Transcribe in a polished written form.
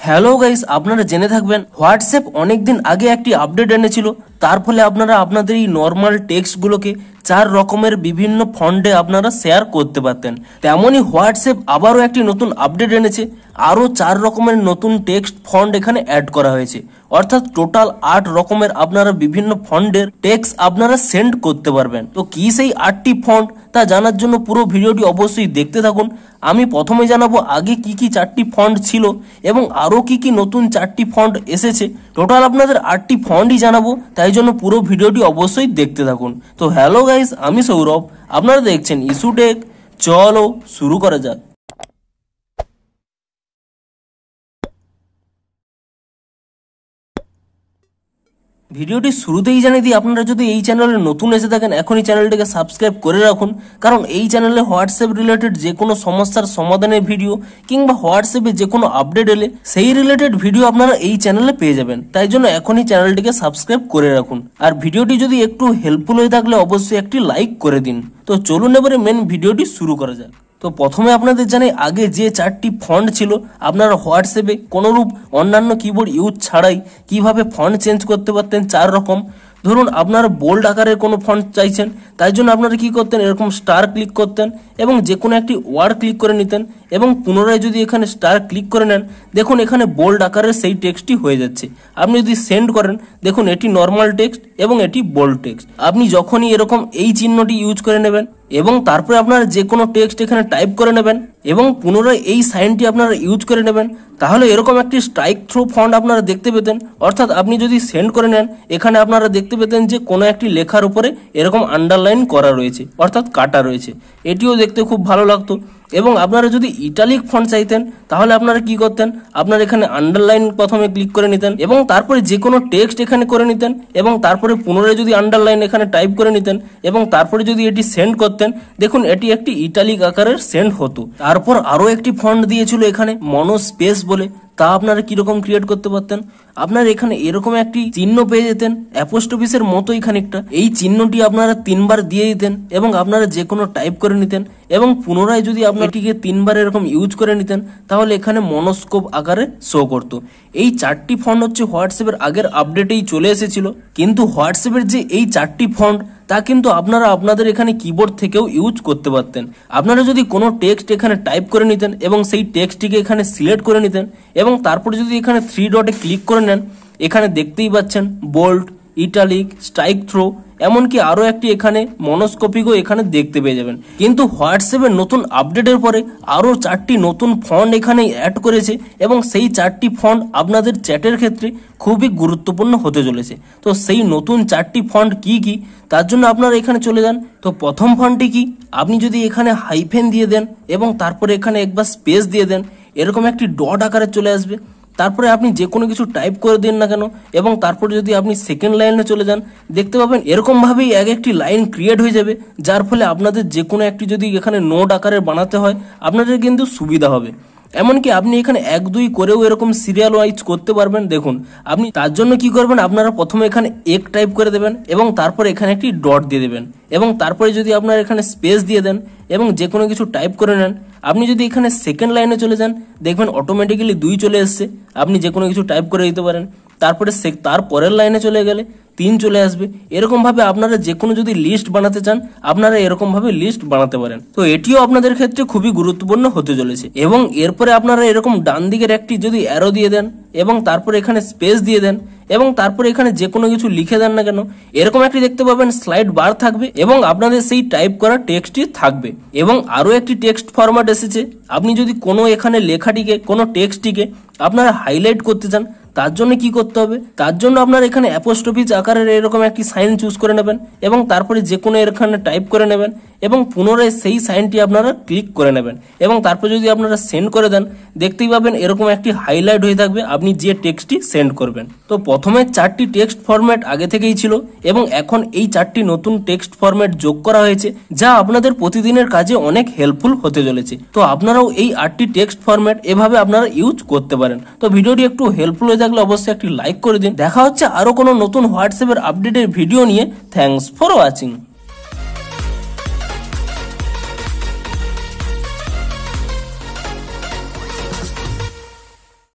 Hello guys, আপনারা জেনে থাকবেন হোয়াটসঅ্যাপ অনেকদিন আগে একটি আপডেট এনেছিল। তার ফলে আপনারা আপনাদের এই নর্মাল টেক্সটগুলোকে 4 রকমের বিভিন্ন ফন্টে আপনারা শেয়ার করতে পারতেন। তেমনই হোয়াটসঅ্যাপ আবারও একটি নতুন আপডেট এনেছে, আরও 4 রকমের নতুন টেক্সট ফন্ট এখানে অ্যাড করা হয়েছে। অর্থাৎ টোটাল 8 রকমের আপনারা বিভিন্ন ফন্টের টেক্সট আপনারা সেন্ড করতে পারবেন। তো কি সেই 8টি ফন্ট তা জানার জন্য পুরো ভিডিওটি অবশ্যই দেখতে থাকুন। আমি প্রথমে জানাবো আগে কি কি 4টি ফন্ট ছিল এবং আরও কি কি নতুন 4টি ফন্ট এসেছে। টোটাল আপনাদের 8টি ফন্টই জানাবো, তাই জন্য পুরো ভিডিওটি অবশ্যই দেখতে থাকুন। তো হ্যালো গাইস, আমি সৌরভ, আপনারা দেখছেন ইস্যু টেক। চলো শুরু করা যাক। ভিডিওটি শুরুতেই জানিয়ে দিই, আপনারা যদি এই চ্যানেলে নতুন এসে থাকেন এখনই চ্যানেলটিকে সাবস্ক্রাইব করে রাখুন, কারণ এই চ্যানেলে হোয়াটসঅ্যাপ রিলেটেড যে কোনো সমস্যার সমাধানের ভিডিও কিংবা হোয়াটসঅ্যাপে যে কোনো আপডেট এলে সেই রিলেটেড ভিডিও আপনারা এই চ্যানেলে পেয়ে যাবেন। তাই জন্য এখনই চ্যানেলটিকে সাবস্ক্রাইব করে রাখুন। আর ভিডিওটি যদি একটু হেল্পফুল হয়ে থাকলে অবশ্যই একটি লাইক করে দিন। তো চলুন এবারে মেন ভিডিওটি শুরু করা যাক। তো প্রথমে আপনাদের জানাই আগে যে 4টি ফন্ট ছিল আপনারা হোয়াটসঅ্যাপে কোনোরূপ অন্যান্য কিবোর্ড ইউজ ছাড়াই কিভাবে ফন্ট চেঞ্জ করতে পারতেন 4 রকম। ধরুন আপনারা বোল্ড আকারের কোনো ফন্ট চাইছেন, তাই জন্য আপনারা কি করতেন, এরকম স্টার ক্লিক করতেন এবং যে কোনো একটি ওয়ার্ড ক্লিক করে নিতেন এবং পুনরায় যদি এখানে স্টার ক্লিক করে নেন, দেখুন এখানে বোল্ড আকারের সেই টেক্সটটি হয়ে যাচ্ছে। আপনি যদি সেন্ড করেন, দেখুন এটি নর্মাল টেক্সট এবং এটি বোল্ড টেক্সট। আপনি যখনই এরকম এই চিহ্নটি ইউজ করে নেবেন এবং তারপরে আপনারা যে কোনো টেক্সট এখানে টাইপ করে নেবেন এবং পুনরায় এই সাইনটি আপনারা ইউজ করে নেবেন, তাহলে এরকম একটি স্ট্রাইক থ্রু ফন্ট আপনারা দেখতে পেতেন। অর্থাৎ আপনি যদি সেন্ড করে নেন, এখানে আপনারা দেখতে পেতেন যে কোনো একটি লেখার উপরে এরকম আন্ডারলাইন করা রয়েছে, অর্থাৎ কাটা রয়েছে। এটিও দেখতে খুব ভালো লাগতো। এবং আপনারা যদি ইটালিক ফন্ট চাইতেন, তাহলে আপনারা কি করতেন, আপনারা এখানে আন্ডারলাইন প্রথমে ক্লিক করে নিতেন এবং তারপরে যে কোনো টেক্সট এখানে করে নিতেন এবং তারপরে পুনরায় যদি আন্ডারলাইন এখানে টাইপ করে নিতেন এবং তারপরে যদি এটি সেন্ড করতেন, দেখুন এটি একটি ইটালিক আকারের সেন্ড হতো। তারপর আরও একটি ফন্ট দিয়েছিল এখানে মনো স্পেস বলে, তা আপনারা কিরকম ক্রিয়েট করতে পারতেন, আপনারা এখানে এরকম একটি চিহ্ন পেয়ে যেতেন, অ্যাপোস্ট্রফিসের মতোই খানিকটা। এই চিহ্নটি আপনারা 3 বার দিয়ে দিতেন এবং আপনারা যে কোনো টাইপ করে নিতেন এবং পুনরায় যদি আপনার এটিকে 3 বার এরকম ইউজ করে নিতেন, তাহলে এখানে মনোস্কোপ আকারে শো করতো। এই 4টি ফন্ট হচ্ছে হোয়াটসঅ্যাপের আগের আপডেটেই চলে এসেছিল, কিন্তু হোয়াটসঅ্যাপের যে এই 4টি ফন্ট তা কিন্তু আপনারা আপনাদের এখানে কিবোর্ড থেকেও ইউজ করতে পারতেন। আপনারা যদি কোনো টেক্সট এখানে টাইপ করে নিতেন এবং সেই টেক্সটটিকে এখানে সিলেক্ট করে নিতেন এবং তারপরে যদি এখানে 3 ডটে ক্লিক করে নেন, এখানে দেখতেই পাচ্ছেন বোল্ড, ইটালিক, স্ট্রাইক থ্রো, এমনকি আরও একটি এখানে মনোস্কোপিকও এখানে দেখতে পেয়ে যাবেন। কিন্তু হোয়াটসঅ্যাপের নতুন আপডেটের পরে আরও 4টি নতুন ফন্ট এখানে অ্যাড করেছে এবং সেই 4টি ফন্ট আপনাদের চ্যাটের ক্ষেত্রে খুবই গুরুত্বপূর্ণ হতে চলেছে। তো সেই নতুন 4টি ফন্ট কি কি, তার জন্য আপনারা এখানে চলে যান। তো প্রথম ফন্টটি কি, আপনি যদি এখানে হাইফেন দিয়ে দেন এবং তারপরে এখানে একবার স্পেস দিয়ে দেন, এরকম একটি ডট আকারে চলে আসবে। তারপরে আপনি যে কোনো কিছু টাইপ করে দিন না কেন এবং তারপরে যদি আপনি সেকেন্ড লাইনে চলে যান, দেখতে পাবেন এরকমভাবেই এক একটি লাইন ক্রিয়েট হয়ে যাবে, যার ফলে আপনাদের যে কোনো একটি যদি এখানে নোট আকারে বানাতে হয় আপনাদের কিন্তু সুবিধা হবে। এমনকি আপনি এখানে 1, 2 করেও এরকম সিরিয়াল ওয়াইজ করতে পারবেন। দেখুন আপনি তার জন্য কি করবেন, আপনারা প্রথমে এখানে এক টাইপ করে দেবেন এবং তারপরে এখানে একটি ডট দিয়ে দেবেন এবং তারপরে যদি আপনারা এখানে স্পেস দিয়ে দেন এবং যে কোনো কিছু টাইপ করে নেন, আপনি যদি এখানে সেকেন্ড লাইনে চলে যান, দেখবেন অটোমেটিক্যালি 2 চলে এসছে। আপনি যে কোনো কিছু টাইপ করে দিতে পারেন, তারপরে তার পরের লাইনে চলে গেলে 3 চলে আসবে। এরকমভাবে আপনারা যে কোনো যদি লিস্ট বানাতে চান, আপনারা এরকমভাবে লিস্ট বানাতে পারেন। তো এটিও আপনাদের ক্ষেত্রে খুবই গুরুত্বপূর্ণ হতে চলেছে। এবং এরপরে আপনারা এরকম ডান দিকের একটি যদি অ্যারো দিয়ে দেন এবং তারপরে এখানে স্পেস দিয়ে দেন এবং তারপরে এখানে যে কোনো কিছু লিখে দেন না কেন, এরকম একটি দেখতে পাবেন স্লাইড বার থাকবে এবং আপনাদের সেই টাইপ করা টেক্সটটি থাকবে। এবং আরও একটি টেক্সট ফরম্যাট এসেছে, আপনি যদি কোনো এখানে লেখাটিকে, কোনো টেক্সটটিকে আপনারা হাইলাইট করতে চান, তার জন্য কি করতে হবে, তার জন্য আপনারা এখানে অ্যাপোস্ট্রফিস আকারের এরকম একটি সাইন চুজ করে নেবেন এবং তারপরে যে কোনো এখানে টাইপ করে নেবেন এবং পুনরায় সেই সাইনটি আপনারা ক্লিক করে নেবেন এবং তারপর যদি আপনারা সেন্ড করে দেন, দেখতেই পাবেন এরকম একটি হাইলাইট হয়ে থাকবে আপনি যে টেক্সটটি সেন্ড করবেন। তো প্রথমে 4টি টেক্সট ফরম্যাট আগে থেকেই ছিল এবং এখন এই 4টি নতুন টেক্সট ফরম্যাট যোগ করা হয়েছে, যা আপনাদের প্রতিদিনের কাজে অনেক হেল্পফুল হতে চলেছে। তো আপনারাও এই 8টি টেক্সট ফরম্যাট এভাবে আপনারা ইউজ করতে পারেন। তো ভিডিওটি একটু হেল্পফুল হয়ে থাকলে অবশ্যই একটি লাইক করে দিন। দেখা হচ্ছে আরো কোনো নতুন হোয়াটসঅ্যাপের আপডেটের ভিডিও নিয়ে। Thanks for watching.